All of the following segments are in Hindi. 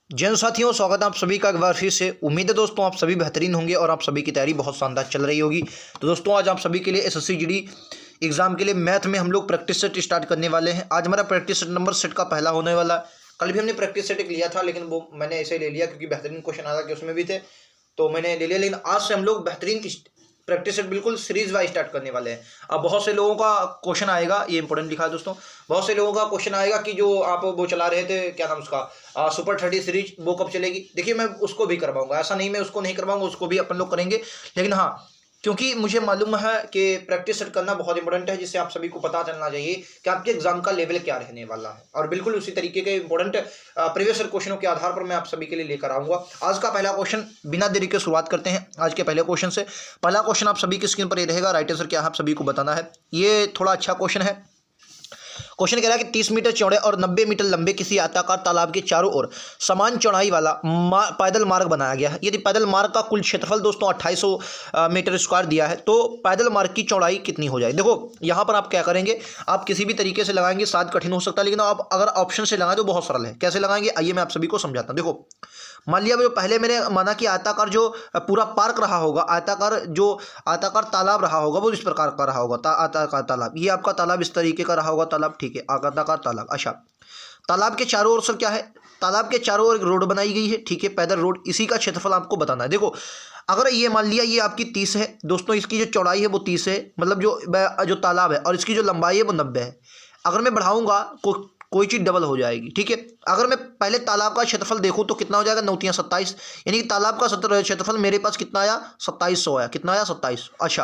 जैन साथियों, स्वागत है आप सभी का एक बार फिर से। उम्मीद है दोस्तों आप सभी बेहतरीन होंगे और आप सभी की तैयारी बहुत शानदार चल रही होगी। तो दोस्तों आज आप सभी के लिए एसएससी जीडी एग्जाम के लिए मैथ में हम लोग प्रैक्टिस सेट स्टार्ट करने वाले हैं। आज हमारा प्रैक्टिस सेट नंबर सेट का पहला होने वाला है। कल भी हमने प्रैक्टिस सेट एक लिया था, लेकिन वो मैंने ऐसे ले लिया क्योंकि बेहतरीन क्वेश्चन आ रहा कि उसमें भी थे, तो मैंने ले लिया। लेकिन आज से हम लोग बेहतरीन प्रैक्टिस सेट बिल्कुल सीरीज वाइज स्टार्ट करने वाले हैं। अब बहुत से लोगों का क्वेश्चन आएगा, ये इंपॉर्टेंट लिखा है दोस्तों, बहुत से लोगों का क्वेश्चन आएगा कि जो आप वो चला रहे थे, क्या नाम उसका, सुपर 30 सीरीज, वो कब चलेगी। देखिए मैं उसको भी करवाऊंगा, ऐसा नहीं मैं उसको नहीं करवाऊंगा, उसको भी अपन लोग करेंगे। लेकिन हाँ, क्योंकि मुझे मालूम है कि प्रैक्टिस सेट करना बहुत इंपॉर्टेंट है, जिससे आप सभी को पता चलना चाहिए कि आपके एग्जाम का लेवल क्या रहने वाला है। और बिल्कुल उसी तरीके के इंपॉर्टेंट प्रीवियस क्वेश्चनों के आधार पर मैं आप सभी के लिए लेकर आऊंगा। आज का पहला क्वेश्चन, बिना देरी के शुरुआत करते हैं आज के पहले क्वेश्चन से। पहला क्वेश्चन आप सभी की स्क्रीन पर ये रहेगा, राइट आंसर क्या है आप सभी को बताना है। ये थोड़ा अच्छा क्वेश्चन है। क्वेश्चन कह रहा है कि 30 मीटर चौड़े और 90 मीटर लंबे किसी आयताकार तालाब के चारों ओर समान चौड़ाई वाला पैदल मार्ग बनाया गया है। यदि पैदल मार्ग का कुल क्षेत्रफल दोस्तों 2800 मीटर स्क्वायर दिया है, तो पैदल मार्ग की चौड़ाई कितनी हो जाए। देखो यहाँ पर आप क्या करेंगे, आप किसी भी तरीके से लगाएंगे, शायद कठिन हो सकता है, लेकिन आप अगर ऑप्शन से लगाएं तो बहुत सरल है। कैसे लगाएंगे आइए मैं आप सभी को समझाता हूँ। देखो मान लिया जो पहले मैंने माना कि आयताकार जो पूरा पार्क रहा होगा, आयताकार तालाब रहा होगा, वो इस प्रकार का रहा होगा, आयताकार तालाब। ये आपका तालाब इस तरीके का रहा होगा, तालाब, ठीक है, आयताकार तालाब। अच्छा, तालाब के चारों ओर सर क्या है, तालाब के चारों ओर एक रोड बनाई गई है, ठीक है, पैदल रोड। इसी का क्षेत्रफल आपको बताना है। देखो अगर ये मान लिया ये आपकी 30 है दोस्तों, इसकी जो चौड़ाई है वो 30 है, मतलब जो तालाब है, और इसकी जो लंबाई है वो 90 है। अगर मैं बढ़ाऊंगा कोई चीज़ डबल हो जाएगी, ठीक है। अगर मैं पहले तालाब का क्षेत्रफल देखूं तो कितना हो जाएगा, 9×27, यानी कि तालाब का क्षेत्रफल मेरे पास कितना आया, 2700 आया। कितना आया, 27। अच्छा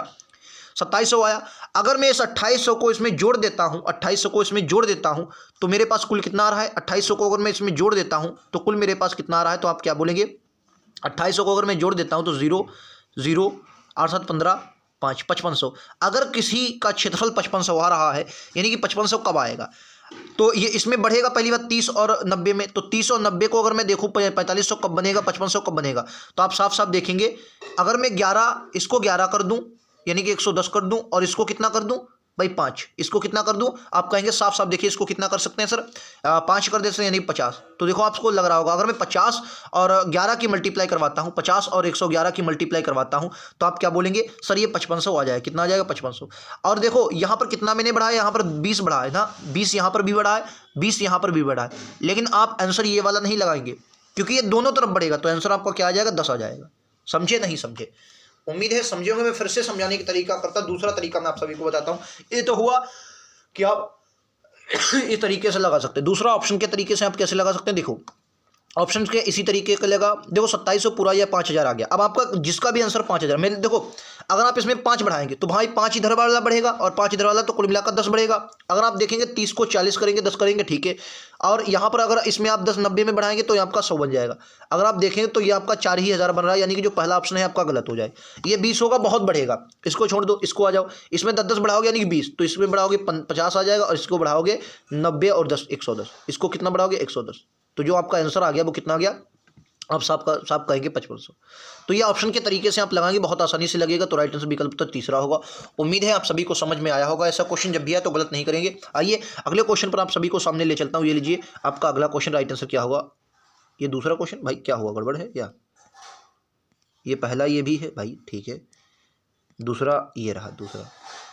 2700 आया। अगर मैं इस 2800 को इसमें जोड़ देता हूं, 2800 को इसमें जोड़ देता हूं, तो मेरे पास कुल कितना आ रहा है। 2800 को अगर मैं इसमें जोड़ देता हूं तो कुल मेरे पास कितना आ रहा है, तो आप क्या बोलेंगे, 2800 को अगर मैं जोड़ देता हूं तो 0 0 8 7 15 5 5500। अगर किसी का क्षेत्रफल 5500 आ रहा है, यानी कि 5500 कब आएगा, तो ये इसमें बढ़ेगा पहली बात 30 और 90 में। तो 30 और 90 को अगर मैं देखूं 4500 कब बनेगा, 5500 कब बनेगा, तो आप साफ साफ देखेंगे। अगर मैं 11 इसको 11 कर दूं, यानी कि 110 कर दूं, और इसको कितना कर दूं भाई 5, इसको कितना कर दूं, आप कहेंगे साफ साफ देखिए इसको कितना कर सकते हैं सर, 5 कर देते हैं यानी 50। तो देखो आपको लग रहा होगा, अगर मैं 50 और 11 की मल्टीप्लाई करवाता हूं, 50 और 111 की मल्टीप्लाई करवाता हूं, तो आप क्या बोलेंगे, सर ये 5500 आ जाएगा। कितना आ जाएगा, 5500। और देखो यहाँ पर कितना मैंने बढ़ाया, यहाँ पर 20 बढ़ा है ना, 20 यहाँ पर भी बढ़ा है, 20 यहाँ पर भी बढ़ा है। लेकिन आप आंसर ये वाला नहीं लगाएंगे, क्योंकि ये दोनों तरफ बढ़ेगा, तो आंसर आपका क्या आ जाएगा, 10 आ जाएगा। समझे नहीं समझे, उम्मीद है समझे होंगे। मैं फिर से समझाने की तरीका करता, दूसरा तरीका मैं आप सभी को बताता हूँ। ये तो हुआ कि आप इस तरीके से लगा सकते हैं। दूसरा ऑप्शन के तरीके से आप कैसे लगा सकते हैं, देखो ऑप्शन के इसी तरीके का लगा। देखो 2700 पूरा या 5000 आ गया। अब आपका जिसका भी आंसर 5000, मेरे देखो अगर आप इसमें 5 बढ़ाएंगे तो भाई 5 इधर वाला बढ़ेगा और 5 इधर वाला, तो कुल मिलाकर 10 बढ़ेगा। अगर आप देखेंगे 30 को 40 करेंगे, 10 करेंगे, ठीक है। और यहाँ पर अगर इसमें आप 10 90 में बढ़ाएंगे तो ये आपका 100 बन जाएगा। अगर आप देखेंगे तो ये आपका 4000 बन रहा है, यानी कि जो पहला ऑप्शन है आपका गलत हो जाए। ये 20 होगा, बहुत बढ़ेगा, इसको छोड़ दो, इसको आ जाओ। इसमें 10 10 बढ़ाओगे यानी कि 20, तो इसमें बढ़ाओगे 50 आ जाएगा, और इसको बढ़ाओगे 90 और 10 110। इसको कितना बढ़ाओगे, 110। तो जो आपका आंसर आ गया वो कितना आ गया, आप साफ कहेंगे 5500। तो ये ऑप्शन के तरीके से आप लगाएंगे, बहुत आसानी से लगेगा। तो राइट आंसर विकल्प तो तीसरा होगा। उम्मीद है आप सभी को समझ में आया होगा। ऐसा क्वेश्चन जब भी आए तो गलत नहीं करेंगे। आइए अगले क्वेश्चन पर आप सभी को सामने ले चलता हूँ। ये लीजिए आपका अगला क्वेश्चन, राइट आंसर क्या होगा। ये दूसरा क्वेश्चन, भाई क्या हुआ, गड़बड़ है क्या, ये पहला ये भी है भाई, ठीक है। दूसरा ये रहा,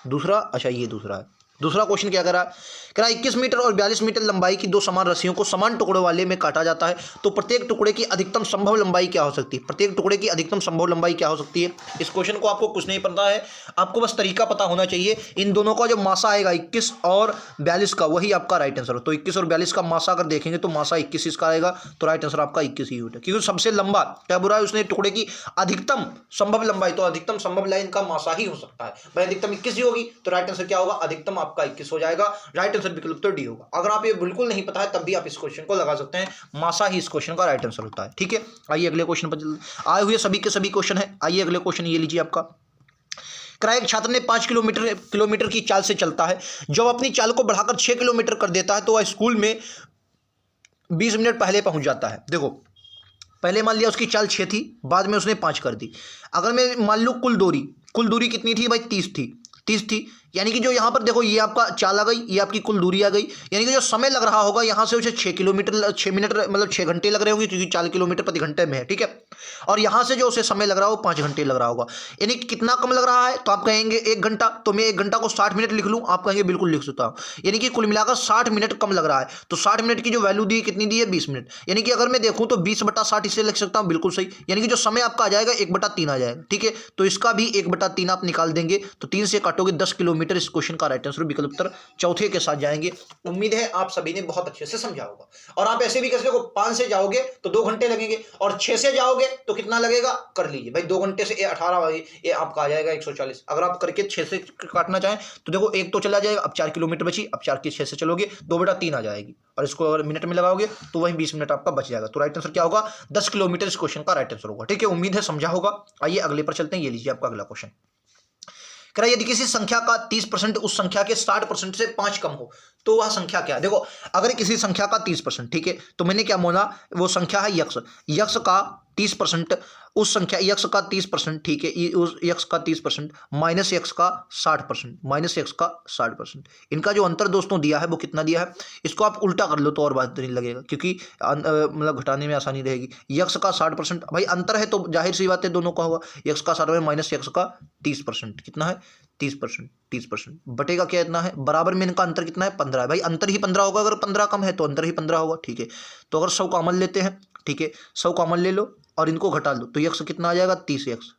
दूसरा अच्छा ये दूसरा है। दूसरा क्वेश्चन क्या करा, 21 मीटर और 42 मीटर लंबाई की 2 समान रस्सियों को समान टुकड़ों वाले में काटा जाता है, तो प्रत्येक टुकड़े की अधिकतम संभव लंबाई क्या हो सकती है। प्रत्येक टुकड़े की अधिकतम संभव लंबाई क्या हो सकती है। इस क्वेश्चन को आपको कुछ नहीं पता है, आपको बस तरीका पता होना चाहिए। इन दोनों का जो मासा आएगा 21 और 42 का, वही आपका राइट आंसर हो। तो 21 और 42 का मासा अगर देखेंगे तो मासा 21 इसका आएगा, तो राइट आंसर आपका 21 ही होगा। क्योंकि सबसे लंबा क्या बुरा है, उसने टुकड़े की अधिकतम संभव लंबाई, तो अधिकतम संभव लाइन का मासा ही हो सकता है भाई। अधिकतम 21 ही होगी, तो राइट आंसर क्या होगा, अधिकतम आपका 21 हो जाएगा। राइट आंसर विकल्प तो डी होगा। अगर आप ये बिल्कुल नहीं पता है तब भी आप इस क्वेश्चन को लगा सकते हैं, मासा ही इस क्वेश्चन का राइट आंसर होता है, ठीक है। आइए अगले क्वेश्चन पर आए हुए सभी के सभी क्वेश्चन है। आइए अगले क्वेश्चन ये लीजिए आपका, एक छात्र ने 5 किलोमीटर की चाल से चलता है। जब अपनी चाल को बढ़ाकर 6 किलोमीटर कर देता है तो वह स्कूल में 20 मिनट पहले पहुंच जाता है। देखो पहले मान लिया उसकी चाल 6 थी, बाद में उसने 5 कर दी। अगर मैं मान लूँ कुल दूरी कितनी थी भाई, 30 थी, यानी कि जो यहाँ पर देखो ये आपका चाल आ गई, ये आपकी कुल दूरी आ गई, यानी कि जो समय लग रहा होगा यहाँ से उसे 6 किलोमीटर 6 मिनट मतलब 6 घंटे लग रहे होंगे क्योंकि 4 किलोमीटर प्रति घंटे में है, ठीक है। और यहाँ से जो उसे समय लग रहा हो 5 घंटे लग रहा होगा, यानी कि कितना कम लग रहा है, तो आप कहेंगे 1 घंटा, तो मैं 1 घंटा को 60 मिनट लिख लूँ, आप कहेंगे बिल्कुल लिख सकता हूँ, यानी कि कुल मिलाकर 60 मिनट कम लग रहा है। तो 60 मिनट की जो वैल्यू दी कितनी दी है 20 मिनट, यानी कि अगर मैं देखूँ तो 20/60 इसे लिख सकता हूँ, बिल्कुल सही, यानी कि जो समय आपका आ जाएगा 1/3 आ जाएगा, ठीक है। तो इसका भी 1/3 आप निकाल देंगे, तो 3 से काटोगे 10 किलोमीटर। इस क्वेश्चन का राइट आंसर विकल्प उत्तर चौथे के साथ जाएंगे। उम्मीद है आप सभी ने बहुत अच्छे से समझा होगा। और आप ऐसे भी कैसे देखो 5 से जाओगे तो 2 घंटे लगेंगे, और 6 से जाओगे तो कितना लगेगा कर लीजिए भाई, 2 घंटे से 18 ये आपका आ जाएगा 140। अगर आप करके 6 से काटना चाहें तो देखो 1 तो चला जाएगा, अब 4 किलोमीटर बची, अब 4 की 6 से चलोगे 2/3 आ जाएगी, और इसको अगर मिनट में लगाओगे तो वही 20 मिनट आपका बच जाएगा। तो राइट आंसर क्या होगा 10 किलोमीटर इस क्वेश्चन का राइट आंसर होगा, ठीक है। उम्मीद है समझा होगा। आइए अगले पर चलते हैं। ये लीजिए आपका अगला क्वेश्चन, कह रहा है यदि किसी संख्या का 30% उस संख्या के 60% से 5 कम हो तो वह संख्या क्या है। देखो अगर किसी संख्या का 30%, ठीक है, तो मैंने क्या बोला, वो संख्या है यक्स, यक्स का 30% उस संख्या यक्स का 30%, ठीक है, उस यक्स का 30% माइनस यक्स का 60%, माइनस यक्स का 60%। इनका जो अंतर दोस्तों दिया है वो कितना दिया है, इसको आप उल्टा कर लो तो और बात नहीं लगेगा, क्योंकि मतलब घटाने में आसानी रहेगी। यक्स का 60% भाई अंतर है तो जाहिर सी बात है दोनों का होगा, यक्स का 60 माइनस यक्स का 30%, कितना है 30%, 30% बटेगा क्या इतना है, बराबर में इनका अंतर कितना है 15 है भाई, अंतर ही 15 होगा, अगर 15 कम है तो अंतर ही 15 होगा, ठीक है। तो अगर 100 कॉमन लेते हैं, ठीक है, 100 कॉमन ले लो और इनको घटा लो तो यक्स कितना आ जाएगा 30 यक्स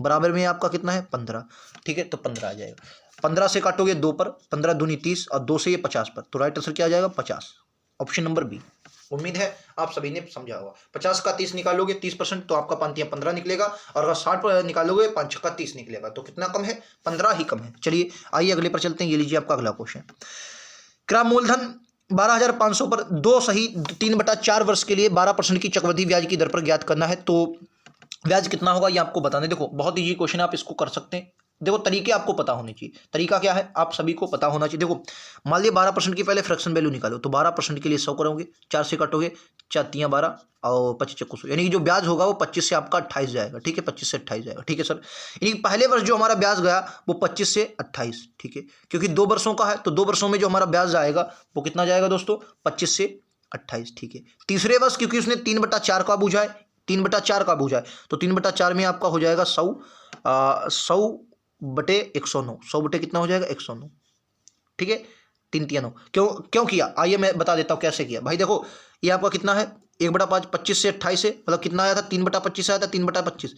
बराबर में आपका कितना है 15, ठीक है, तो 15 आ जाएगा। 15 से काटोगे 2 पर, 15 दूनी 30 और 2 से ये 50 पर, तो राइट आंसर क्या आ जाएगा 50, ऑप्शन नंबर बी। उम्मीद है आप सभी ने समझा होगा। 50 का 30 निकालोगे 30% तो आपका 5 15 निकलेगा, और अगर 60 पर निकालोगे 5 का 30 निकलेगा, तो कितना कम है 15 ही कम है। चलिए आइए अगले पर चलते हैं। ये लीजिए आपका अगला क्वेश्चन, क्या मूलधन 12,500 पर 2 सही 3/4 वर्ष के लिए 12% की चक्रवृद्धि ब्याज की दर पर ज्ञात करना है, तो ब्याज कितना होगा ये आपको बताने। देखो बहुत ईजी क्वेश्चन, आप इसको कर सकते हैं। देखो तरीके आपको पता होने चाहिए, तरीका क्या है आप सभी को पता होना चाहिए। देखो मान लिया 12% की पहले फ्रैक्शन वैल्यू निकालो, तो 12% के लिए 100 करोगे, 4 से काटोगे 4 3 12 और 25 चक्कू 100, यानी कि जो ब्याज होगा वो 25 से आपका 28 जाएगा, ठीक है, 25 से 28 जाएगा, ठीक है सर। यानी कि पहले वर्ष जो हमारा ब्याज गया वो 25 से 28, ठीक है, क्योंकि 2 वर्षों का है तो 2 वर्षों में जो हमारा ब्याज आएगा वो कितना जाएगा दोस्तों 25 से 28, ठीक है। तीसरे वर्ष क्योंकि उसने 3/4 का बूझा है, 3/4 का बूझा है, तो 3/4 में आपका हो जाएगा 100/109, 100 बटे कितना हो जाएगा 109, ठीक है, 3 3 9। क्यों किया आइए मैं बता देता हूँ कैसे किया। भाई देखो ये आपका कितना है 1/5, 25 से 28 है, मतलब कितना आया था 3/25 आया था, 3/25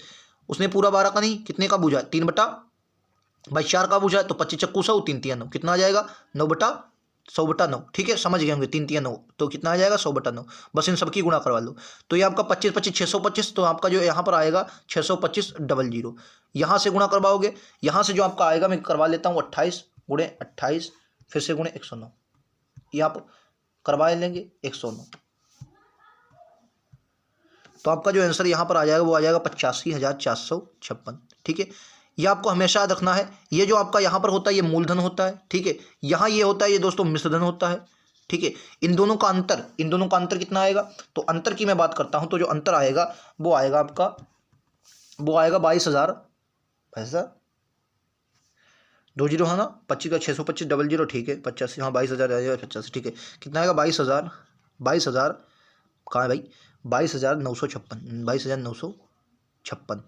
उसने पूरा 12 का नहीं कितने का बूझा 3/4 का बूझा है, तो 25 चक्कू 100 3 3 9 कितना आ जाएगा 9/100/9, ठीक है, समझ गए होंगे 3 3 9 तो कितना आ जाएगा 100/9, बस इन सबकी गुणा करवा लो। तो ये आपका 25 25 625, तो आपका जो यहाँ पर आएगा 625 00, यहाँ से गुणा करवाओगे, यहाँ से जो आपका आएगा मैं करवा लेता हूँ 28 गुणे 28 फिर से गुणे 109, ये आप करवा लेंगे 109, तो आपका जो आंसर यहाँ पर आ जाएगा वो आ जाएगा 85,456, ठीक है। ये आपको हमेशा याद रखना है, ये जो आपका यहाँ पर होता है ये मूलधन होता है, ठीक है, यहाँ ये होता है ये दोस्तों मिश्रधन होता है, ठीक है। इन दोनों का अंतर कितना आएगा, तो अंतर की मैं बात करता हूँ, तो जो अंतर आएगा वो आएगा आपका 22,000 पैसा 20 है ना, 25 का 625 00, ठीक है, 85 हाँ 22,000 आएगा 85, ठीक है, कितना आएगा 22,000 कहाँ है भाई 22,956, 22,956,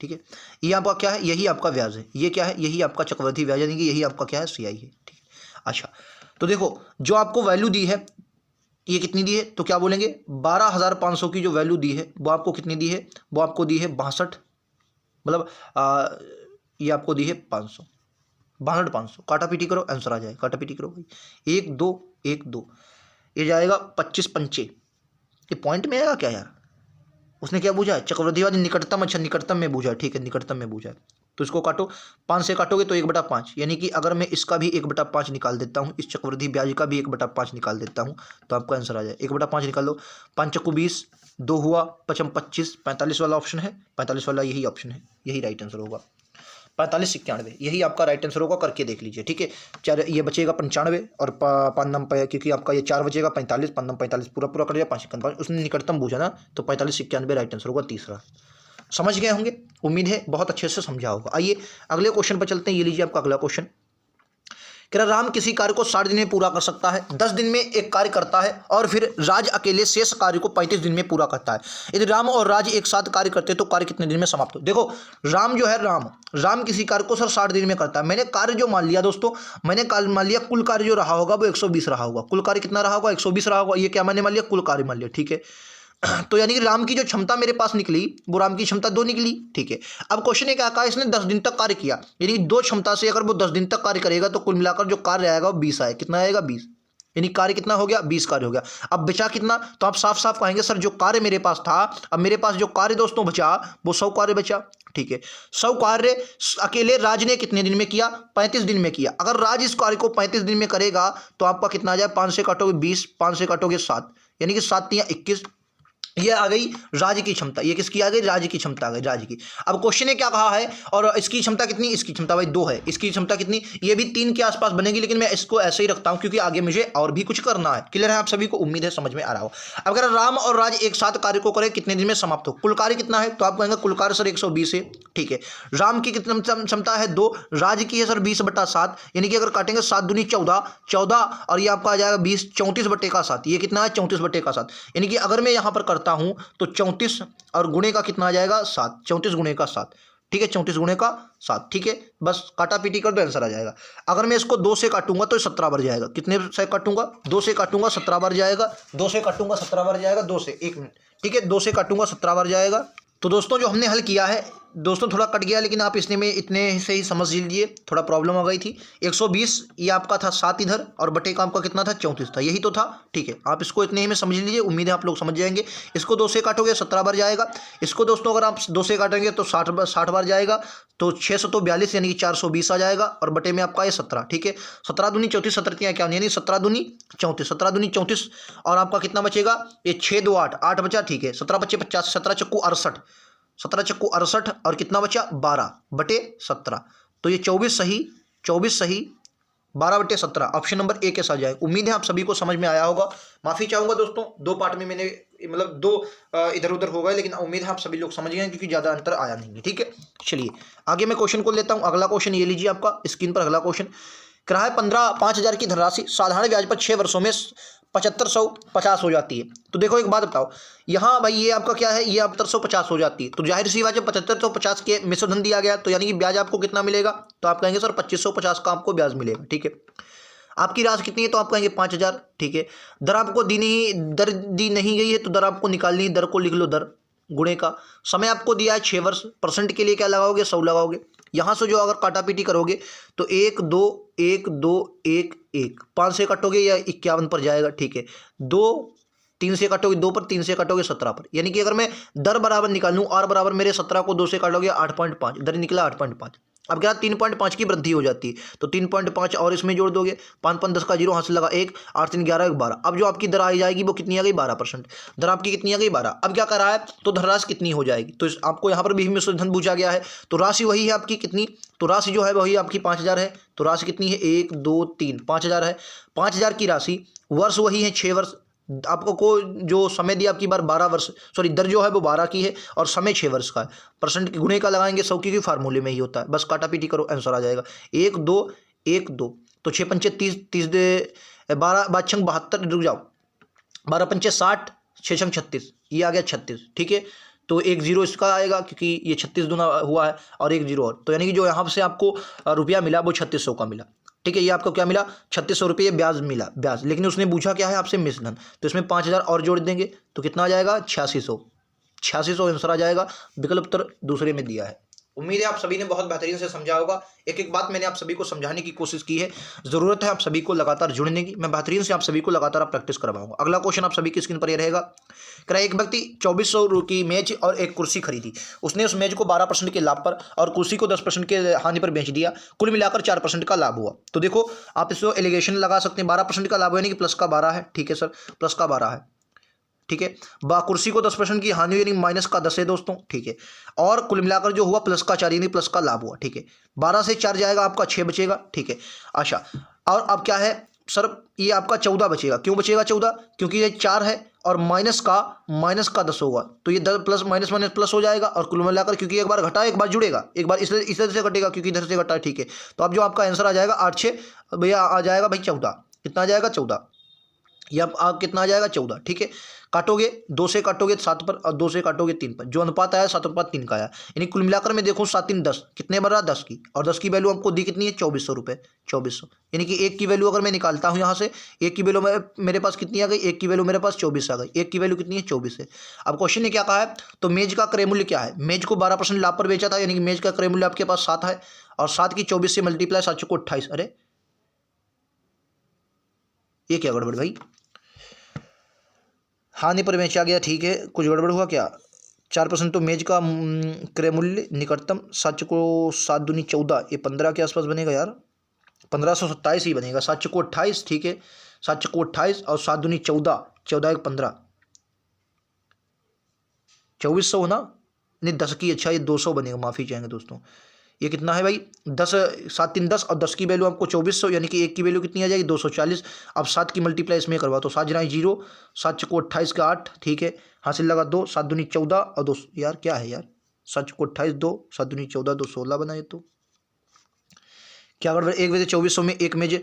ठीक है। ये आपका क्या है यही आपका ब्याज है, ये क्या है यही आपका चक्रवृद्धि ब्याज, यानी कि यही आपका क्या है सीआई है, ठीक है। अच्छा तो देखो जो आपको वैल्यू दी है ये कितनी दी है, तो क्या बोलेंगे 12,500 की जो वैल्यू दी है वो आपको कितनी दी है, वो आपको दी है 62, मतलब ये आपको दी है 500, 62,500, काटा पीटी करो आंसर आ जाए, काटा पीटी करो भाई 1 2 1 2, ये जाएगा 25 पंचे, ये पॉइंट में आएगा क्या यार, उसने क्या बूझा है चक्रवृद्धिवादी निकटतम, अच्छा निकटतम में बूझा, ठीक है निकटतम में बूझा, तो इसको काटो 5 से काटोगे तो 1/5, यानी कि अगर मैं इसका भी 1/5 निकाल देता हूँ, इस चक्रवृद्धि ब्याज का भी 1/5 निकाल देता हूँ, तो आपका आंसर आ जाए 1/5 निकाल लो, 5 चक्कू 20, 2 हुआ 55 25, 45 वाला ऑप्शन है, 45 वाला यही ऑप्शन है, यही राइट आंसर होगा 45 91, यही आपका राइट आंसर होगा, करके देख लीजिए, ठीक है। 4 ये बचेगा 95 और 5 नम क्योंकि आपका ये 4 बचेगा 45, 5 नम 45 पूरा पूरा कर दिया 5 51 5, उसने निकटतम पूछा ना, तो 45 91 राइट आंसर होगा तीसरा। समझ गए होंगे, उम्मीद है बहुत अच्छे से समझा होगा। आइए अगले क्वेश्चन पर चलते हैं। ये लीजिए आपका अगला क्वेश्चन। कह रहा राम किसी कार्य को 60 दिन में पूरा कर सकता है, 10 दिन में एक कार्य करता है और फिर राज अकेले शेष कार्य को 35 दिन में पूरा करता है। यदि राम और राज एक साथ कार्य करते तो कार्य कितने दिन में समाप्त हो। देखो राम जो है, राम किसी कार्य को सर 60 दिन में करता है। मैंने कार्य जो मान लिया दोस्तों, मैंने मान लिया कुल कार्य जो रहा होगा वो 120 रहा होगा। कुल कार्य कितना रहा होगा, 120 रहा होगा। ये क्या मैंने मान लिया, कुल कार्य मान लिया, ठीक है। तो यानी कि राम की जो क्षमता मेरे पास निकली वो राम की क्षमता 2 निकली, ठीक है। अब क्वेश्चन है क्या कहा, इसने 10 दिन तक कार्य किया, यानी 2 क्षमता से अगर वो 10 दिन तक कार्य करेगा तो कुल मिलाकर जो कार्य आएगा वो 20 आए। कितना आएगा, 20। यानी कार्य कितना हो गया, 20 कार्य हो गया। अब बचा कितना, तो आप साफ साफ कहेंगे सर जो कार्य मेरे पास था, अब मेरे पास जो कार्य दोस्तों बचा वो 100 कार्य बचा, ठीक है। 100 कार्य अकेले राज ने कितने दिन में किया, 35 दिन में किया। अगर राज इस कार्य को 35 दिन में करेगा तो आपका कितना आ जाए, 5 से काटोगे 20, 5 से काटोगे 7, यानी कि 7 या 21। ये आ गई राज की क्षमता। ये किसकी आ गई, राज की क्षमता आ गई, राज की। अब क्वेश्चन ने क्या कहा है, और इसकी क्षमता कितनी, इसकी क्षमता भाई 2 है। इसकी क्षमता कितनी, ये भी 3 के आसपास बनेगी, लेकिन मैं इसको ऐसे ही रखता हूं क्योंकि आगे मुझे और भी कुछ करना है। क्लियर है आप सभी को, उम्मीद है समझ में आ रहा हो। अब अगर राम और राज एक साथ कार्य को करे कितने दिन में समाप्त हो। कुल कार्य कितना है, तो आप कहेंगे कुल कार्य सर 120 है, ठीक है। राम की कितनी क्षमता है, 2, राज की है सर 20/7, यानी कि अगर काटेंगे 7 दूनी 14, 14 और ये आपका आ जाएगा 20, 34/7। ये कितना है, 34/7। यानी कि अगर मैं यहां पर करता हूं तो 34 और गुणे का कितना आ जाएगा, 7, 34 गुणे का 7, ठीक है, 34 गुणे का 7, ठीक है। बस काटा पीटी कर दो, आंसर आ जाएगा। अगर मैं इसको 2 से काटूंगा तो 17 बार जाएगा। कितने से काटूंगा, 2 से काटूंगा 17 बार जाएगा, 2 से काटूंगा 17 बार जाएगा, 2 से, 1 मिनट, ठीक है, 2 से काटूंगा 17 बार जाएगा। तो दोस्तों जो हमने हल किया है दोस्तों थोड़ा कट गया, लेकिन आप इसने में इतने से ही समझ लीजिए, थोड़ा प्रॉब्लम हो गई थी। 120 ये आपका था 7 इधर, और बटे का आपका कितना था, 34 था, यही तो था, ठीक है। आप इसको इतने ही में समझ लीजिए, उम्मीद है आप लोग समझ जाएंगे। इसको 2 से काटोगे 17 बार जाएगा। इसको दोस्तों अगर आप 2 से काटेंगे तो 60 बार जाएगा, तो 642 यानी कि 420 आ जाएगा, और बटे में आपका ये 17, ठीक है। 17 दूनी 34, 17 क्या, यानी 17 दूनी 34, 17 दूनी 34, और आपका कितना बचेगा, ये 6 2 8, 8 बचा, ठीक है। 17 बचे 50, 17 चक्कू 68, 17 चक्कू 68, और कितना बचा 12/17। तो ये 24 सही, 24 सही, 12/17 ऑप्शन नंबर ए के साथ जाए। उम्मीद है आप सभी को समझ में आया होगा। माफी चाहूंगा दोस्तों, 2 पार्ट में मैंने मतलब 2 इधर उधर हो गए, लेकिन उम्मीद है आप सभी लोग समझ गए क्योंकि ज्यादा अंतर आया नहीं है, ठीक है। चलिए आगे मैं क्वेश्चन को लेता हूं। अगला क्वेश्चन ये लीजिए आपका स्क्रीन पर। अगला क्वेश्चन कह रहा है 5,000 की धनराशि साधारण ब्याज पर 6 वर्षों में 7550 हो जाती है। तो देखो एक बात बताओ, यहाँ भाई ये आपका क्या है, ये 7550 हो जाती है, तो जाहिर सी बात है 7550 के मिश्र धन दिया गया, तो यानी कि ब्याज आपको कितना मिलेगा, तो आप कहेंगे सर 2550 का आपको ब्याज मिलेगा, ठीक है। आपकी राशि कितनी है, तो आप कहेंगे 5000, ठीक है। दर आपको दर दी नहीं गई है, तो दर आपको निकालनी है, दर को लिख लो, दर गुणे का। समय आपको दिया है 6 वर्ष, परसेंट के लिए क्या लगाओगे, 100 लगाओगे। यहाँ से जो अगर काटापीटी करोगे तो 1 2 1 2 1 1, 5 से कटोगे या 51 पर जाएगा, ठीक है। 2 3 से कटोगे 2 पर, 3 से कटोगे 17 पर, यानी कि अगर मैं दर बराबर निकालूं, आर बराबर मेरे 17 को 2 से काटोगे 8.5, दर निकला 8.5। अब क्या 3.5 की वृद्धि हो जाती है, तो 3.5 और इसमें जोड़ दोगे, 5 5 10 का 0 हासिल लगा 1, 8 3 11 1 12। अब जो आपकी दर आई जाएगी वो कितनी आ गई, 12%। दर आपकी कितनी आ गई, 12। अब क्या कर रहा है, तो धनराशि कितनी हो जाएगी, तो आपको यहाँ पर भी मिश्र धन पूछा गया है, तो राशि वही है आपकी कितनी, तो राशि जो है वही आपकी 5000 है। तो राशि कितनी है, 1 2 3 5000 है। 5000 की राशि, वर्ष वही है 6 वर्ष। आपको को जो समय दिया आपकी बार 12 वर्ष, सॉरी दर जो है वो 12 की है और समय 6 वर्ष का है। परसेंट के गुणे का लगाएंगे 100 की फार्मूले में ही होता है, बस काटा पीटी करो आंसर आ जाएगा 1 2 1 2। तो 6 पंचे 30, 30 12 5 72, रुक जाओ, 12 पंचे 60, 6 36, ये आ गया 36, ठीक है। तो 1 0 इसका आएगा क्योंकि ये 36 दूना हुआ है, और 1 0 और, तो यानी कि जो यहाँ से आपको रुपया मिला वो 3600 का मिला, ठीक है। ये आपको क्या मिला, 3600 रुपये ब्याज मिला, ब्याज। लेकिन उसने पूछा क्या है आपसे, मिश्र धन, तो इसमें 5000 और जोड़ देंगे तो कितना आ जाएगा, 8600 आंसर आ जाएगा। विकल्प उत्तर दूसरे में दिया है। उम्मीद है आप सभी ने बहुत बेहतरीन से समझा होगा। एक एक बात मैंने आप सभी को समझाने की कोशिश की है। ज़रूरत है आप सभी को लगातार जुड़ने की, मैं बेहतरीन से आप सभी को लगातार प्रैक्टिस करवाऊंगा। अगला क्वेश्चन आप सभी की स्क्रीन पर यह रहेगा, कह एक व्यक्ति 2400 की मेज और एक कुर्सी खरीदी। उसने उस मेज को 12% के लाभ पर और कुर्सी को 10% के हानि पर बेच दिया। कुल मिलाकर 4% का लाभ हुआ। तो देखो आप इसको एलिगेशन लगा सकते हैं, 12% का लाभ यानी कि प्लस का 12 है, ठीक है सर, प्लस का 12 है, ठीक है। कुर्सी को 10% की हानि यानी माइनस का 10 है दोस्तों, ठीक है। और कुल मिलाकर जो हुआ प्लस का 4 यानी प्लस का लाभ हुआ, ठीक है। 12 से 4 जाएगा आपका 6 बचेगा, ठीक है। अच्छा, और अब क्या है सर, ये आपका 14 बचेगा। क्यों बचेगा 14, क्योंकि ये 4 है और माइनस का 10 होगा, तो ये 10 प्लस माइनस माइनस प्लस हो जाएगा और कुल मिलाकर, क्योंकि एक बार घटा एक बार जुड़ेगा, एक बार इस तरह से घटेगा क्योंकि इधर से घटा है, ठीक है। तो अब जो आपका आंसर आ जाएगा 8 6 भैया आ जाएगा भाई 14। कितना आ जाएगा 14, ये आप कितना आ जाएगा 14, ठीक है। काटोगे 2 से काटोगे 7 पर और 2 से काटोगे 3 पर, जो अनुपात आया 7:3 का आया। यानी कुल मिलाकर मैं देखूँ 7 3 10 कितने बन रहा 10 की, और 10 की वैल्यू हमको दी कितनी है 2400 रुपये, 2400। यानी कि एक की वैल्यू अगर मैं निकालता हूँ यहाँ से, एक की वैल्यू मेरे पास कितनी आ गई, एक की वैल्यू मेरे पास 24 आ गई, एक की वैल्यू कितनी है 24 है। अब क्वेश्चन ने क्या कहा है, तो मेज का क्रय मूल्य क्या है, मेज को 12% लाभ पर बेचा था, यानी कि मेज का क्रय मूल्य आपके पास 7 है, और 7 की 24 से मल्टीप्लाई 7 को 28। अरे ये क्या गड़बड़ भाई, हाँ नहीं पर बेचा गया, ठीक है, कुछ गड़बड़ हुआ क्या। 4% तो मेज का क्रय मूल्य निकटतम 7 को 7 दूनी 14, ये 15 के आसपास बनेगा यार, 1527 ही बनेगा। 7 को 28, ठीक है, 7 को 28 और 7 दूनी 14, 14 एक 15, 2400 ना, नहीं 10 की, अच्छा ये 200 बनेगा, माफ़ी चाहेंगे दोस्तों। ये कितना है भाई 10, 7 3 10 और 10 की वैल्यू आपको 2400, यानी कि एक की वैल्यू कितनी आ जाएगी 240। अब 7 की मल्टीप्लाई इसमें करवा तो 7 जनाई 0, 7 को 28 का 8, ठीक है, हासिल लगा 2, 7 दूनी 14 और 2, यार क्या है यार, 7 को 28 2, 7 दूनी 14 2 16 बनाए, तो क्या गड़बड़। एक वजह 2400 में एक मेज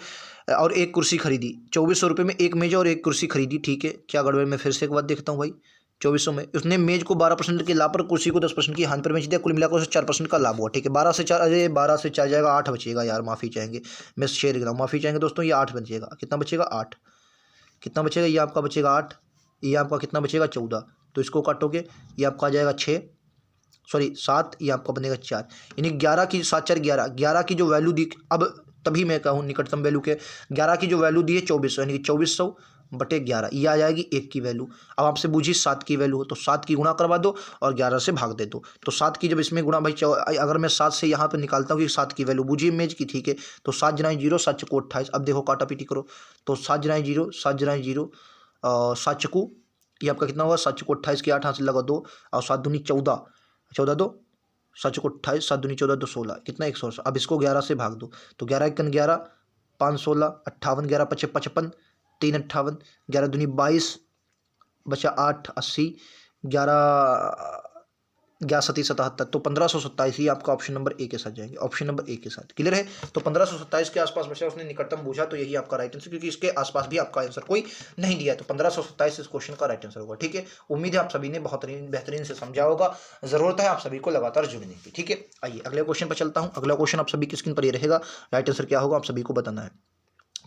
और एक कुर्सी खरीदी, 2400 रुपये में एक मेज और एक कुर्सी खरीदी, ठीक है, क्या गड़बड़। मैं फिर से एक बात देखता हूँ भाई, 2400 में उसने मेज को 12% के लाभ पर, कुर्सी को 10% की हानि पर बेच दिया, कुल मिलाकर उसे 4% का लाभ हुआ, ठीक है। 12 से 4, अरे 12 से 4 जाएगा 8 बचेगा यार, माफ़ी चाहेंगे, मैं शेयर कर रहा हूँ, माफ़ी चाहेंगे दोस्तों, ये 8 बचेगा, कितना बचेगा 8, कितना बचेगा, ये आपका बचेगा 8, ये आपका कितना बचेगा 14, तो इसको काटोगे ये आपका आ जाएगा 6, सॉरी 7, ये आपका बनेगा 4, यानी 11 की 7 4 11, 11 की जो वैल्यू दी, अब तभी मैं कहूँ निकटतम वैल्यू के 11 की जो वैल्यू दी है 2400, यानी कि 2400 बटे 11, ये आ जाएगी एक की वैल्यू। अब आपसे बूझी 7 की वैल्यू हो, तो 7 की गुणा करवा दो और 11 से भाग दे दो, तो 7 की जब इसमें गुणा भाई, अगर मैं 7 से यहाँ पर निकालता हूँ कि 7 की वैल्यू बूझी मेज की, ठीक है, तो 7 जनाई 0, 7 चको 28। अब देखो काटा पीटी करो, तो 7 जनाई 0, 7 जनाई 0, 7 चको, ये आपका कितना होगा 7 चको 28 की 8 हाथ से लगा 2 और 7 दूनी 14, 14 2, 7 को 28, 7 दूनी 14 2 16, कितना 100। अब इसको 11 से भाग दो, तो 11 1 11, 5 16, 58, 11 5 55, 3 58, 11 दूनी 22, बचा 8 80, 11 11 सती 77, तो 1527 ही आपका ऑप्शन नंबर ए के साथ जाएंगे, ऑप्शन नंबर ए के साथ, क्लियर है। तो 1527 के आसपास बचा, उसने निकटतम पूछा, तो यही आपका राइट आंसर, क्योंकि इसके आसपास भी आपका आंसर कोई नहीं दिया, तो 1527 इस क्वेश्चन का राइट आंसर होगा, ठीक है। उम्मीद है आप सभी ने बहुत बेहतरीन से समझा होगा, जरूरत है आप सभी को लगातार जुड़ने की, ठीक है। आइए अगले क्वेश्चन पर चलता हूँ। अगला क्वेश्चन आप सभी की स्क्रीन पर ये रहेगा, राइट आंसर क्या होगा आप सभी को बताना है।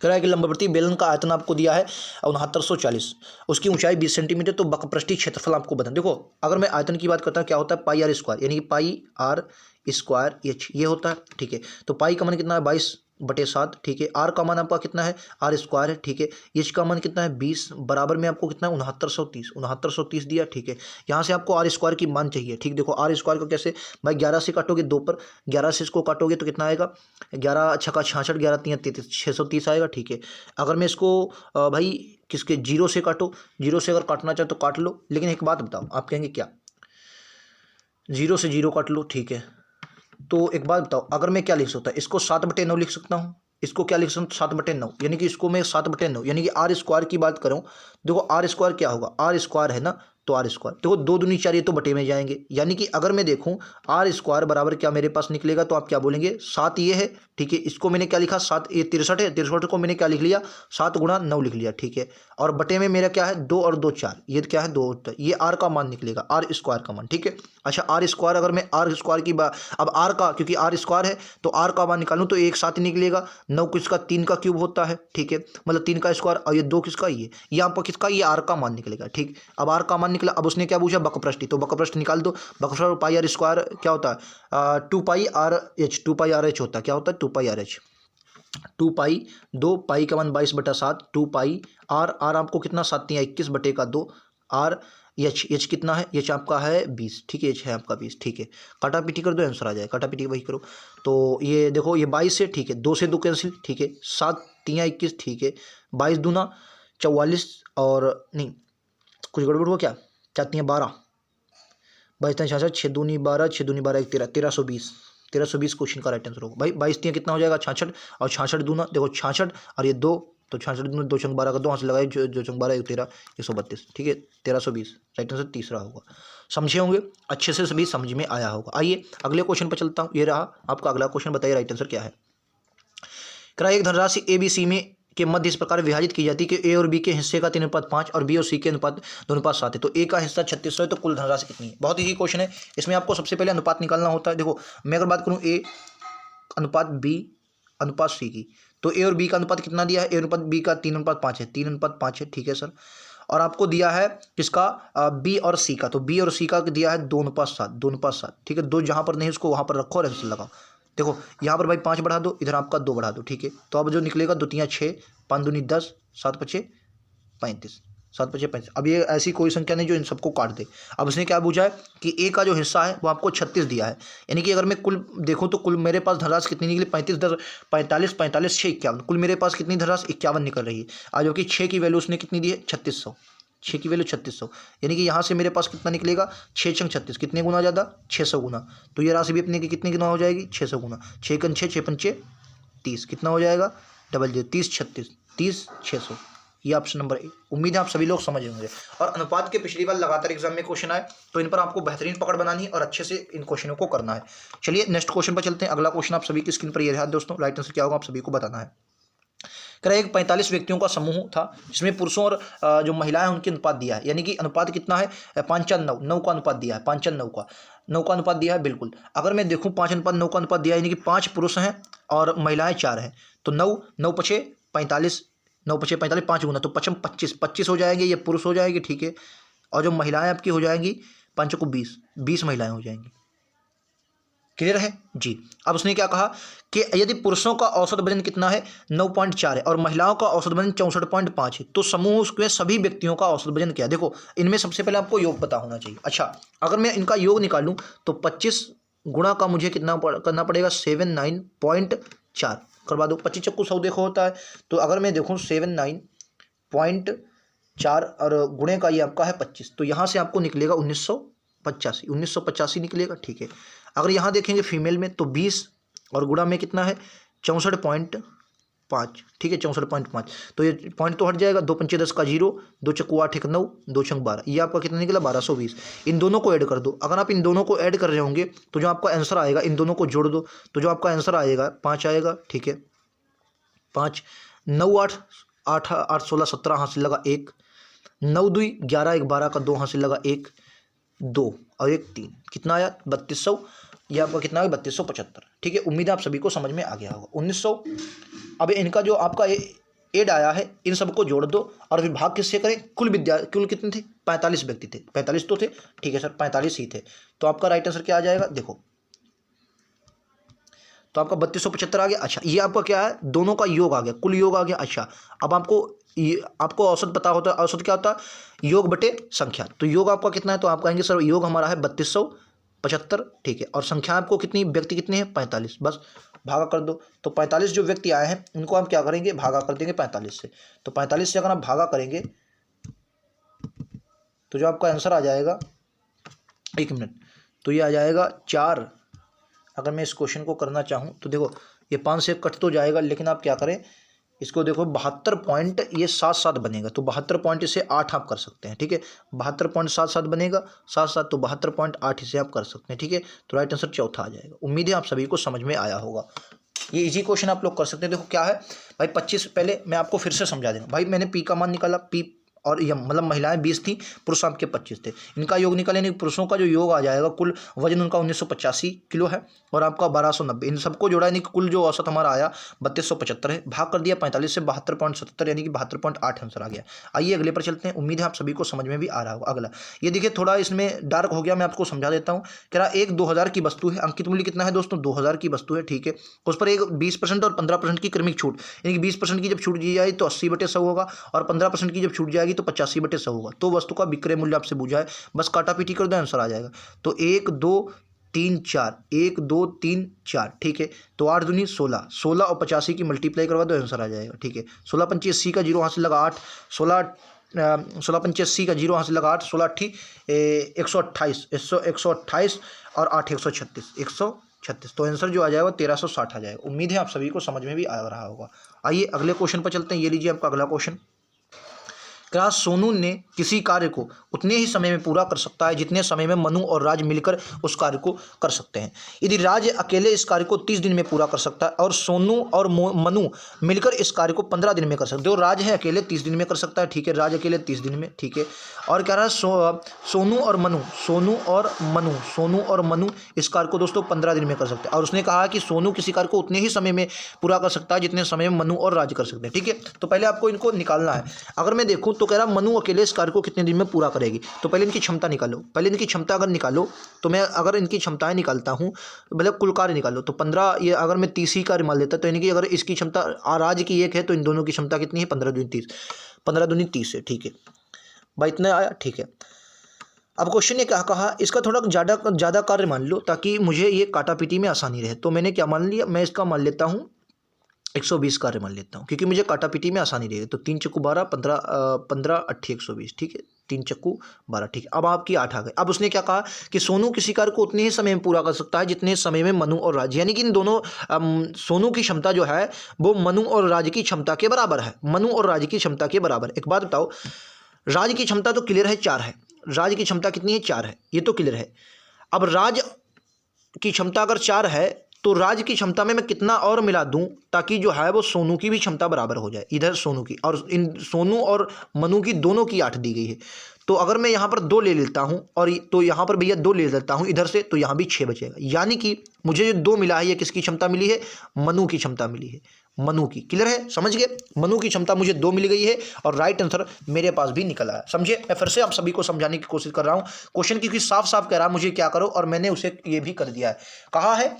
कह रहा है कि लंबवर्ती बेलन का आयतन आपको दिया है 6940, उसकी ऊंचाई 20 सेंटीमीटर, तो वक्रपृष्ठीय क्षेत्रफल आपको बताना। देखो अगर मैं आयतन की बात करता हूँ, क्या होता है पाई आर स्क्वायर, यानी कि पाई आर स्क्वायर एच, ये होता है, ठीक है। तो पाई का मान कितना है 22/7, ठीक है। आर का मान आपका कितना है, आर स्क्वायर है, ठीक है। एच का मान कितना है 20, बराबर में आपको कितना है 6930 दिया, ठीक है। यहाँ से आपको आर स्क्वायर की मान चाहिए, ठीक। देखो आर स्क्वायर को कैसे भाई, 11 से काटोगे 2 पर, 11 से इसको काटोगे तो कितना आएगा, 11 छक्का 66, 11 3 33, 630 आएगा, ठीक है। अगर मैं इसको भाई किसके 0 से काटो, 0 से अगर काटना चाहो तो काट लो, लेकिन एक बात बताओ, आप कहेंगे क्या, 0 से 0 काट लो, ठीक है। तो एक बात बताओ, अगर मैं क्या लिख सकता हूँ, इसको 7/9 लिख सकता हूँ, इसको क्या लिख सकता हूँ 7/9, यानी कि इसको मैं 7/9, यानी कि आर स्क्वायर की बात करूँ, देखो आर स्क्वायर क्या होगा, आर स्क्वायर है ना, तो आर स्क्वायर देखो 2 दूनी 4, ये तो बटे में जाएंगे, यानी कि अगर मैं देखूं आर स्क्वायर बराबर क्या मेरे पास निकलेगा, तो आप क्या बोलेंगे 7 ये है, ठीक है। इसको मैंने क्या लिखा 7, ये 63 है, 63 को मैंने क्या लिख लिया 7 गुणा 9 लिख लिया, ठीक है। और बटे में मेरा क्या है 2 और 2 4, ये क्या है 2, ये आर का मान निकलेगा, आर स्क्वायर का मान, ठीक है। अच्छा आर स्क्वायर, अगर मैं आर स्क्वायर की बात, अब आर का, क्योंकि आर स्क्वायर है तो आर का मान निकालूं तो एक साथ ही निकलेगा, 9 किसका 3 का क्यूब होता है, ठीक है, मतलब 3 का स्क्वायर, और ये 2 किसका, ये आपका किसका, ये आर का मान निकलेगा, ठीक। अब आर का मान निकला, अब उसने क्या पूछा बकप्रष्ठी, तो बकप्रष्ठ निकाल दो, बकप्रष्ठ पाई आर स्क्वायर क्या होता है 2 पाई आर एच, 2 पाई आर एच होता है, क्या होता है 2 पाई आर एच, 2 पाई 2 पाई का मान 22/7, 2 पाई आर, आर आपको कितना 7 या 21 बटे का 2, आर एच, एच कितना है, एच आपका है 20, ठीक है, एच है आपका 20, ठीक है। काटा पीटी कर दो आंसर आ जाए, काटा पीटी वही करो, तो ये देखो ये 22 है, ठीक है, 2 से 2 कैंसिल, ठीक है, 7 3 21, ठीक है, 22 दूना 44, और नहीं कुछ गड़बड़ हुआ क्या, 4 3 12, 22 66, 6 दूनी 12, 6 दूनी 12 1 13, 1320, 1320 क्वेश्चन का राइट आंसर होगा भाई। 22 कितना हो जाएगा 66, और 66 दूना देखो 66, और ये 2 तो 66 में 2 12 का 2 हाथ से लगाए, जो 12 13 132, ठीक है 1320, राइट आंसर तीसरा होगा। समझे होंगे, अच्छे से सभी समझ में आया होगा। आइए अगले क्वेश्चन पर चलता हूँ। ये रहा आपका अगला क्वेश्चन, बताइए राइट आंसर क्या है। करा एक धनराशि ए बी सी में के मध्य इस प्रकार विभाजित की जाती है कि ए और बी के हिस्से का 3:5 और बी और सी के अनुपात 2:7 है। तो ए का हिस्सा 3600 है, तो कुल धनराशि कितनी है। बहुत ही क्वेश्चन है, इसमें आपको सबसे पहले अनुपात निकालना होता है। देखो मैं अगर बात करूँ ए अनुपात बी अनुपात सी की, तो ए और बी का अनुपात कितना दिया है, ए अनुपात बी का 3:5 है, 3:5 है, ठीक है सर। और आपको दिया है किसका, बी और सी का, तो बी और सी का दिया है 2:7, 2:7, ठीक है। दो जहाँ पर नहीं उसको वहाँ पर रखो और आंसर लगाओ। देखो यहाँ पर भाई 5 बढ़ा दो, इधर आपका 2 बढ़ा दो, ठीक है। तो अब जो निकलेगा 2 3 6, 5 दूनी 10, 7 5 35, 7 5 35। अब ये ऐसी कोई संख्या नहीं जो इन सबको काट दे। अब इसने क्या पूछा है कि ए का जो हिस्सा है वो आपको 36 दिया है, यानी कि अगर मैं कुल देखूँ तो कुल मेरे पास धनराशि कितनी निकली, 35 10 45 45 6 51, कुल मेरे पास कितनी धनराशि 51 निकल रही है। आज जो कि 6 की वैल्यू उसने कितनी दी है 3600, 6 की वैल्यू 3600, यानी कि यहाँ से मेरे पास कितना निकलेगा 6 छंग 36, कितने गुना ज़्यादा 600 गुना। तो ये राशि भी अपने की कितनी गुना हो जाएगी 600 गुना, 6 कन 6 6 पंचे 30, कितना हो जाएगा डबल 0 30 36 30 600। ये ऑप्शन नंबर ए। उम्मीद है आप सभी लोग समझ होंगे। और अनुपात के पिछली बार लगातार एग्जाम में क्वेश्चन आए, तो इन पर आपको बेहतरीन पकड़ बनानी है और अच्छे से इन क्वेश्चनों को करना है। चलिए नेक्स्ट क्वेश्चन पर चलते हैं। अगला क्वेश्चन आप सभी की स्क्रीन पर ये रहा दोस्तों, राइट आंसर क्या होगा आप सभी को बताना है। कह रहा है एक 45 व्यक्तियों का समूह था जिसमें पुरुषों और जो महिलाएं उनके अनुपात दिया है, यानी कि अनुपात कितना है 5:9, 9 का अनुपात दिया है, 5:9 का 9 का अनुपात दिया है बिल्कुल। अगर मैं देखूं 5:9 का अनुपात दिया है, यानी कि 5 पुरुष हैं और महिलाएं 4 हैं, तो 9 9 पछे 45, 9 पछे 45, 5 गुना तो 5 25 25 हो जाएंगे, ये पुरुष हो जाएंगे, ठीक है। और जो महिलाएं आपकी हो जाएंगी 5 को 20 20 महिलाएं हो जाएंगी। क्लियर है जी। अब उसने क्या कहा कि यदि पुरुषों का औसत वजन कितना है 9.4 है और महिलाओं का औसत वजन 64.5 है, तो समूह उसके सभी व्यक्तियों का औसत वजन क्या है। देखो इनमें सबसे पहले आपको योग पता होना चाहिए। अच्छा अगर मैं इनका योग निकालूं तो 25 गुणा का मुझे कितना करना पड़ेगा 79.4 करवा दो। 25 चक्कू 100 देखो होता है, तो अगर मैं देखूँ 79.4 और गुणे का ये आपका है 25, तो यहाँ से आपको निकलेगा 1985 निकलेगा, ठीक है। अगर यहाँ देखेंगे फीमेल में तो 20 और गुणा में कितना है 64.5, ठीक है 64.5, तो ये पॉइंट तो हट जाएगा। 2 पंचे 10 का 0, 2 चक्कू 8 1 9, 2 छंग 12, ये आपका कितना निकला 1220। इन दोनों को ऐड कर दो। अगर आप इन दोनों को ऐड कर रहे होंगे तो जो आपका आंसर आएगा, इन दोनों को जोड़ दो तो जो आपका आंसर आएगा 5 आएगा, ठीक है। 5 9 8 8 8 16 17 हाथ से लगा 1, 9 2 11 1 12 का 2 हाथ से लगा 1 2 और 1 3, कितना आया 3200। यह आपका कितना है 3275, ठीक है। उम्मीद है आप सभी को समझ में आ गया होगा। 1900। अब इनका जो आपका एड आया है इन सबको जोड़ दो और फिर भाग किससे करें, कुल कितने थे 45 व्यक्ति थे, 45 तो थे, ठीक है सर 45 ही थे। तो आपका राइट आंसर क्या आ जाएगा देखो, तो आपका 3275 आ गया। अच्छा ये आपका क्या है दोनों का योग आ गया, कुल योग आ गया। अच्छा अब आपको औसत पता होता है, औसत क्या होता है योग बटे संख्या। तो योग आपका कितना है, तो आप कहेंगे सर योग हमारा है 3275, ठीक है। और संख्या आपको कितनी, व्यक्ति कितने हैं 45, बस भागा कर दो। तो 45 जो व्यक्ति आए हैं उनको हम क्या करेंगे भागा कर देंगे 45 से। तो 45 से अगर आप भागा करेंगे तो जो आपका आंसर आ जाएगा, 1 मिनट, तो ये आ जाएगा 4। अगर मैं इस क्वेश्चन को करना चाहूँ तो देखो ये 5 से कट तो जाएगा, लेकिन आप क्या करें इसको देखो 72.77 बनेगा। तो 72 पॉइंट इसे 8 आप कर सकते हैं, ठीक है। 72.77 बनेगा, 7 तो 72.8 इसे आप कर सकते हैं, ठीक है। तो राइट आंसर चौथा आ जाएगा। उम्मीद है आप सभी को समझ में आया होगा। ये इजी क्वेश्चन आप लोग कर सकते हैं। देखो क्या है भाई 25, पहले मैं आपको फिर से समझा देंगे भाई। मैंने पी का मान निकाला, पी और यम मतलब महिलाएं 20 थी, पुरुष आपके 25 थे। इनका योग निकाले, यानी पुरुषों का जो योग आ जाएगा कुल वजन उनका 1985 किलो है और आपका 1290, इन सबको जोड़ा यानी कि कुल जो औसत हमारा आया 3275 है। भाग कर दिया 45 से 72.77, यानी कि 72.8 आंसर आ गया। आइए अगले पर चलते हैं। उम्मीद है आप सभी को समझ में भी आ रहा होगा। अगला ये देखिए थोड़ा इसमें डार्क हो गया, मैं आपको समझा देता हूँ। कह रहा एक 2000 की वस्तु है, अंकित मूल्य कितना है दोस्तों 2000 की वस्तु है, ठीक है। उस पर एक 20% और 15% की क्रमिक छूट, यानी कि 20% की जब छूट दी जाए तो 80/100 होगा और 15% की जब छूट जाएगी तो 85/100 होगा। तो वस्तु का विक्रय मूल्य आपसे पूछा है, बस काटा पीटी कर दो आंसर आ जाएगा। तो 1 2 3 4, 1 2 3 4, ठीक है। तो 8 दूनी 16, 16 और 85 की मल्टीप्लाई करवा दो आंसर आ जाएगा, ठीक है। 16 पंचे 80 का 0 हासिल लगा 8, 16 पंचे 80 का 0 हासिल लगा 8, 16 अट्ठी 128 और 8 136, 136। तो आंसर जो आ जाएगा 1360 आ जाएगा। उम्मीद है आप सभी को समझ में भी आ रहा होगा। आइए अगले क्वेश्चन पर चलते हैं। ये लीजिए आपका अगला क्वेश्चन। क्या सोनू ने किसी कार्य को उतने ही समय में पूरा कर सकता है जितने समय में मनु और राज मिलकर उस कार्य को कर सकते हैं। यदि राज अकेले इस कार्य को 30 दिन में पूरा कर सकता है और सोनू और मनु मिलकर इस कार्य को 15 दिन में कर सकते हैं। जो राज है अकेले 30 दिन में कर सकता है, ठीक है, राज अकेले 30 दिन में, ठीक है। और कह रहा है सोनू और मनु इस कार्य को दोस्तों 15 दिन में कर सकते हैं। और उसने कहा कि सोनू किसी कार्य को उतने ही समय में पूरा कर सकता है जितने समय में मनु और राज कर सकते हैं, ठीक है। तो पहले आपको इनको निकालना है। अगर मैं देखूं तो कह रहा मनु अकेले इस कार्य को कितने दिन में पूरा करेगी। तो पहले इनकी क्षमता निकालो, पहले इनकी क्षमता अगर निकालो तो मैं अगर इनकी क्षमताएं निकालता हूं मतलब कुल कार्य निकालो तो 15, ये अगर मैं 30 ही कार्य मान लेता तो इनकी अगर इसकी क्षमता राज की 1 है तो इन दोनों की क्षमता कितनी है 15 दूनी 30, 15 दूनी 30 है, ठीक है भाई, इतना आया, ठीक है। अब क्वेश्चन ने क्या कहा, इसका थोड़ा ज़्यादा कार्य मान लो ताकि मुझे ये काटा पीटी में आसानी रहे। तो मैंने क्या मान लिया, मैं इसका मान लेता हूँ 120 कार्य मान लेता हूँ क्योंकि मुझे काटा पीटी में आसानी रहेगी। तो 3 चक्कू 12, 15 8 120, ठीक है, 3 चक्कू 12, ठीक है। अब आपकी 8 आ गए। अब उसने क्या कहा कि सोनू किसी कार्य को उतने ही समय में पूरा कर सकता है जितने समय में मनु और राज, यानी कि इन दोनों सोनू की क्षमता जो है वो मनु और राज की क्षमता के बराबर है, मनु और राज की क्षमता के बराबर। एक बात बताओ, राज की क्षमता तो क्लियर है 4 है, राज की क्षमता कितनी है 4 है, ये तो क्लियर है। अब राज की क्षमता अगर 4 है तो राज की क्षमता में मैं कितना और मिला दूं ताकि जो है वो सोनू की भी क्षमता बराबर हो जाए। इधर सोनू की और इन सोनू और मनु की दोनों की 8 दी गई है। तो अगर मैं यहाँ पर 2 ले लेता हूँ और तो यहाँ पर भैया 2 ले लेता हूँ इधर से, तो यहाँ भी 6 बचेगा। यानी कि मुझे जो 2 मिला है ये किसकी क्षमता मिली है, मनु की क्षमता मिली है, मनु की। क्लियर है, समझ गए, मनु की क्षमता मुझे 2 मिल गई है और राइट आंसर मेरे पास भी निकल आया। समझे, मैं फिर से आप सभी को समझाने की कोशिश कर रहा हूँ। क्वेश्चन क्योंकि साफ साफ कह रहा है मुझे क्या करो, और मैंने उसे ये भी कर दिया है। कहा है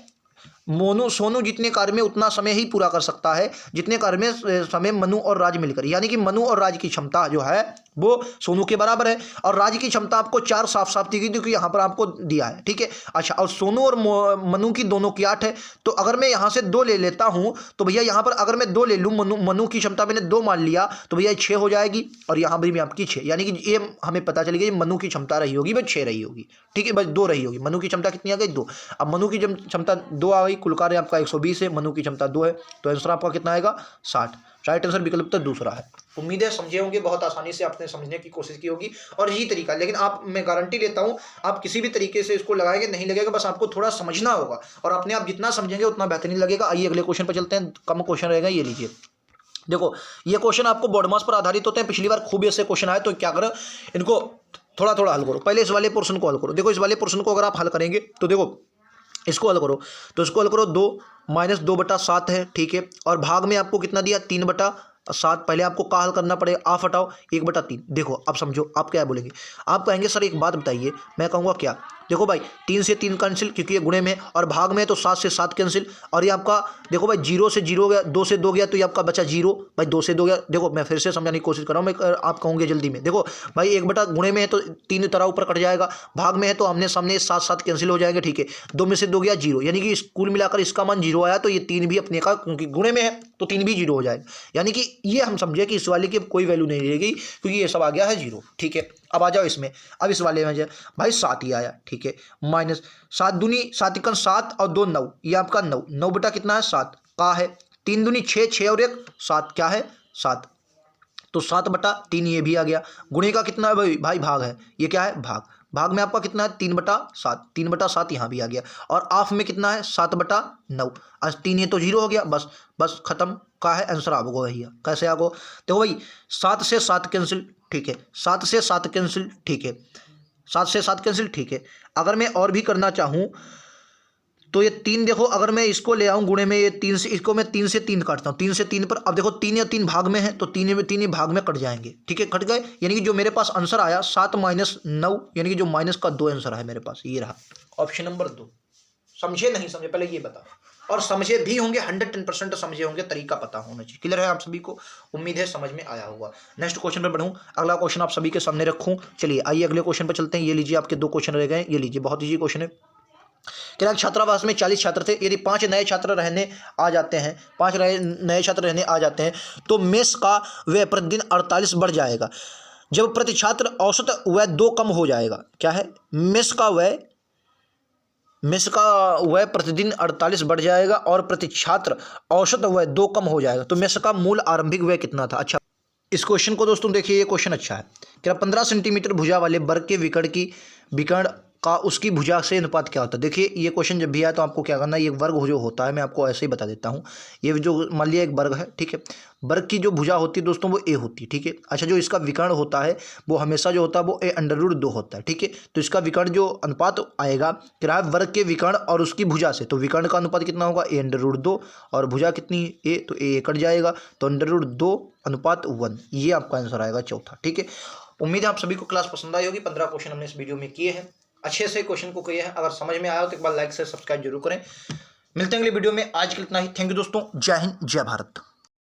सोनू जितने कार्य में उतना समय ही पूरा कर सकता है जितने कार्य में समय मनु और राज मिलकर, यानी कि मनु और राज की क्षमता जो है वो सोनू के बराबर है। और राज की क्षमता आपको 4 साफ साफ दी गई क्योंकि यहाँ पर आपको दिया है, ठीक है। अच्छा, और सोनू और मनु की दोनों की 8 है। तो अगर मैं यहाँ से 2 ले लेता हूँ तो भैया यहाँ पर अगर मैं 2 ले लूँ, मनु की क्षमता मैंने 2 मान लिया तो भैया 6 हो जाएगी और यहाँ पर भी आपकी 6, यानी कि ये हमें पता चलेगी मनु की क्षमता रही होगी बस 6 रही होगी, ठीक है, बस 2 रही होगी। मनु की क्षमता कितनी आ गई 2। अब मनु की क्षमता 2 आ गई, कुल कार्य आपका 120 है, मनु की क्षमता 2 है, तो आंसर आपका कितना आएगा 60। राइट आंसर विकल्प तो दूसरा है। उम्मीद है समझे होंगे, बहुत आसानी से आपने समझने की कोशिश की होगी और यही तरीका है। लेकिन आप, मैं गारंटी लेता हूं आप किसी भी तरीके से इसको लगाएंगे नहीं लगेगा, बस आपको थोड़ा समझना होगा और अपने आप जितना समझेंगे उतना बेहतरीन लगेगा। आइए अगले क्वेश्चन पर चलते हैं, कम क्वेश्चन रहेगा। ये लीजिए, देखो ये क्वेश्चन आपको बोर्ड मास पर आधारित होते हैं। पिछली बार खूब ऐसे क्वेश्चन आए तो क्या करो, इनको थोड़ा थोड़ा हल करो। पहले इस वाले पोर्शन को हल करो। देखो इस वाले पोर्शन को अगर आप हल करेंगे तो देखो इसको हल करो, तो इसको हल करो 2 - 2/7 है, ठीक है। और भाग में आपको कितना दिया 3/7। पहले आपको का हल करना पड़ेगा, आप हटाओ 1/3। देखो अब समझो आप क्या बोलेंगे, आप कहेंगे सर एक बात बताइए, मैं कहूँगा क्या, देखो भाई 3 से 3 कैंसिल क्योंकि ये गुणे में, और भाग में है तो 7 से 7 कैंसिल, और ये आपका देखो भाई 0 से 0 गया, 2 से 2 गया तो ये आपका बचा 0, भाई 2 से 2 गया। देखो मैं फिर से समझाने की कोशिश कर रहा हूँ, मैं आप कहोगे जल्दी में, देखो भाई 1 गुणे में है तो 3 तरह ऊपर कट जाएगा, भाग में है तो आमने सामने 7 7 कैंसिल हो जाएंगे, ठीक है। 2 में से 2 गया 0, यानी कि कुल मिलाकर इसका मान 0 आया, तो ये 3 भी अपने का, क्योंकि गुणे में है तो 3 भी 0 हो जाएगा, यानी कि ये हम समझे कि इस वाले की कोई वैल्यू नहीं रहेगी क्योंकि ये सब आ गया है 0, ठीक है। अब आ जाओ इसमें, अब इस वाले में जाए भाई 7 ही आया, ठीक है, माइनस 7 दूनी 7 × 7 और 2 9, ये आपका 9, 9 बटा कितना है 7 का है, 3 दूनी 6, 6 और 1 7, क्या है 7, तो 7/3 ये भी आ गया। गुणे का कितना है भाई भाग है, ये क्या है भाग, भाग में आपका कितना है 3/7, 3/7 यहाँ भी आ गया, और ऑफ में कितना है 7/9, आज 3 ये तो 0 हो गया, बस खत्म, का है आंसर आपको भैया, कैसे आपको, देखो भाई 7 से 7 कैंसिल, ठीक है, 7 से 7 कैंसिल, ठीक है, 7 से 7 कैंसिल, ठीक है। अगर मैं और भी करना चाहूँ तो ये 3, देखो अगर मैं इसको ले आऊँ गुणे में, ये 3 से इसको मैं 3 से 3 काटता हूँ, 3 से 3 पर, अब देखो 3 या 3 भाग में है तो 3 में 3 भाग में कट जाएंगे, ठीक है, कट गए, यानी कि जो मेरे पास आंसर आया 7 - 9, यानी कि जो माइनस का 2 आंसर है मेरे पास, ये रहा ऑप्शन नंबर 2। समझे नहीं समझे पहले ये बताओ, और समझे भी होंगे 110% समझे होंगे, तरीका पता होना चाहिए। क्लियर है आप सभी को, उम्मीद है समझ में आया होगा। नेक्स्ट क्वेश्चन पर बढ़ूं, अगला क्वेश्चन आप सभी के सामने रखूं। चलिए आइए अगले क्वेश्चन पर चलते हैं। ये लीजिए आपके 2 क्वेश्चन रह गए, ये लीजिए बहुत इजी क्वेश्चन है। क्या छात्रावास में 40 छात्र थे, यदि 5 नए छात्र रहने आ जाते हैं, 5 नए छात्र रहने आ जाते हैं तो मेस का व्यय प्रतिदिन 48 बढ़ जाएगा, जब प्रति छात्र औसत व्यय 2 कम हो जाएगा। क्या है, मेस का व्यय मेस का वह प्रतिदिन 48 बढ़ जाएगा और प्रति छात्र औसत वह 2 कम हो जाएगा। तो मेस का मूल आरंभिक व्यय कितना था? अच्छा, इस क्वेश्चन को दोस्तों देखिए, ये क्वेश्चन अच्छा है। क्या 15 सेंटीमीटर भुजा वाले वर्ग के विकर्ण का उसकी भुजा से अनुपात क्या होता है? देखिए, ये क्वेश्चन जब भी आए तो आपको क्या करना है, ये वर्ग जो होता है, मैं आपको ऐसे ही बता देता हूँ। ये जो मान लिया एक वर्ग है, ठीक है, वर्ग की जो भुजा होती है दोस्तों वो ए होती है, ठीक है। अच्छा, जो इसका विकर्ण होता है वो हमेशा जो होता है वो a√2 होता है, ठीक है। तो इसका विकर्ण जो अनुपात आएगा क्या, वर्ग के विकर्ण और उसकी भुजा से, तो विकर्ण का अनुपात कितना होगा, a√2, और भुजा कितनी ए, तो ए कट जाएगा, तो √2:1, ये आपका आंसर आएगा चौथा, ठीक है। उम्मीद है आप सभी को क्लास पसंद आई होगी। 15 क्वेश्चन हमने इस वीडियो में किए हैं, अच्छे से क्वेश्चन को किए हैं। अगर समझ में आया हो तो एक बार लाइक से सब्सक्राइब जरूर करें। मिलते हैं अगले वीडियो में, आज के लिए इतना ही। थैंक यू दोस्तों, जय हिंद, जय भारत।